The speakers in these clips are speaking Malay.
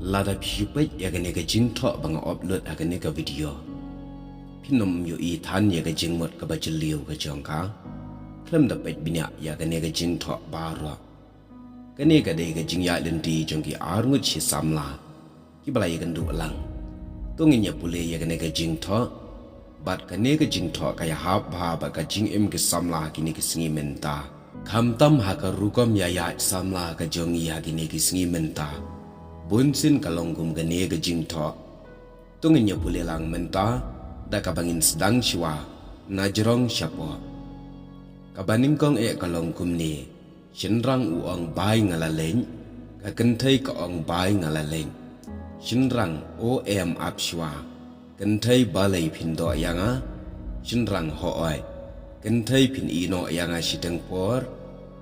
lada pipet ya gane ka jing tho bang upload agane ka video pinom yu I than ya ka jing mot ka ba chiliu ka jongka klem da pet binya ya gane ka jing tho ba ro gane ka de ka jing ya len ti jongki arngut chi samla ki bala ya gandu lang tongin ya pule ya gane ka jing tho bat gane ka jing tho ka ya hab ba ba ka jing em ki samla kini ki singi menta khamtam ha ka rukom ya ya samla ka jongi ya kini ki singi menta bunsin kalonggum gane ka jing tho tongin ya pule lang menta da ka bangin sedang siwa najrong syapo kabanim kong kalonggum ni shinrang uang bai ngalaleng ka kentai ka ong bai ngalaleng shinrang om apswa kentai balai pindo yanga shinrang hooi kentai pin ino yanga sideng por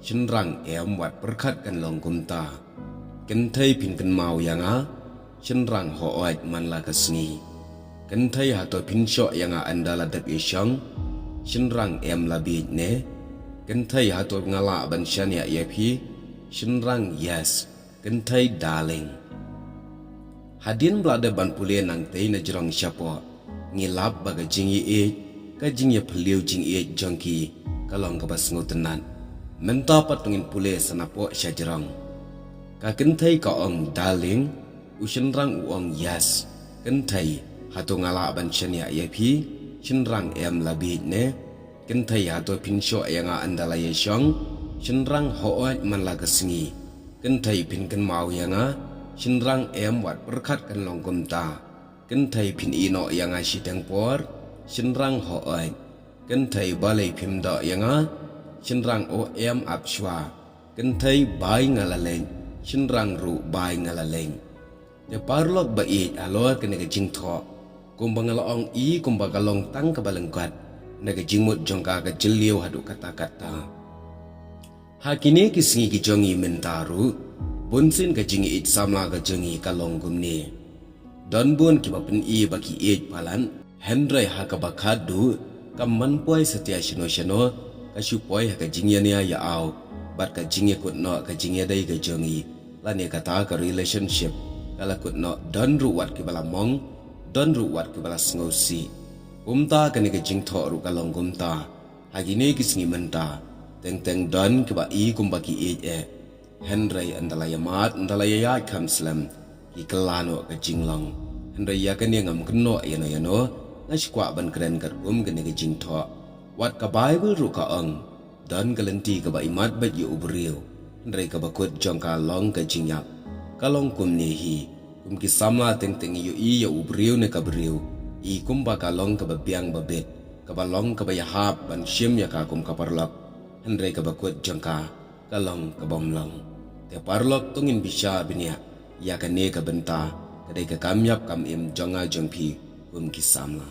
shinrang wat berkat kan longgum ta kentai pin kan mau yanga shinrang hooi man la kasngi kentai hato pin syok yanga andala dak isyong shinrang labi ne kentai hato ngala ban syania yepi shinrang yes kentai darling hadin blada ban pule nang tei na jirong syapo ngilap baga jingi ka jingye phliu jing jongki kalong ka basngo tenan menta patungin pule sanapo syajrong ka kentai ka ong darling ushinrang uong yes kentai hato ngala ban syania yepi shinrang labi ne kentai hato pinsyo yanga andala yesyong shinrang hoot man la kasngi kentai pin kan mau yanga shinrang wat berkat kan longgum ta kentai pin ino yanga sidang por shinrang hoot kentai balai pimda yanga shinrang apswa kentai bai ngalaleng shinrang ru bai ngalaleng de parlok ba alor kene ka jing tho kumbangalong kumbagalong tang kabalengkat naga jingmut jongka ka jeliu hadu kata-kata hakini kisingi ki jongi mentaru bunsin ka jingi samla ka jongi kalonggum ni don bun ki bapin baki palan hendrai ha ka bakadu kamman poi setia shino ka supoi ha ka jingya nia ya au bat ka jingya kutno ka jingya dai ka jongi lani kata ka relationship kala kutno don ruwat ki bala mong don ruwat ki bala ngosi umta kani ka jing tho ru kalonggum ta hagine kisingi menta teng don ki ba kumbaki Henry andalaya mat andalaya ya kamslam ki kelano ka jinglong Henry ya kani ngam keno yano nashkwa ban kren kat kani ka jing tho wat ka bible ru ka ong don galenti ka ba imat bat yu ubriu Henry ka ba kut jongka long ka jingyak kalong kum ni hi kum ki samla teng yu ya ubriu ne ka briu kumba ka long ka ba biang ba bet ka ba long ka ba ya hap ban shim ya ka kum ka parlok Henry ka ba kut jongka kalong ka bomlong te parlok tungin bisha binia ya ka ne ka benta kadai ka kamyap kam im jonga jongpi kum ki samla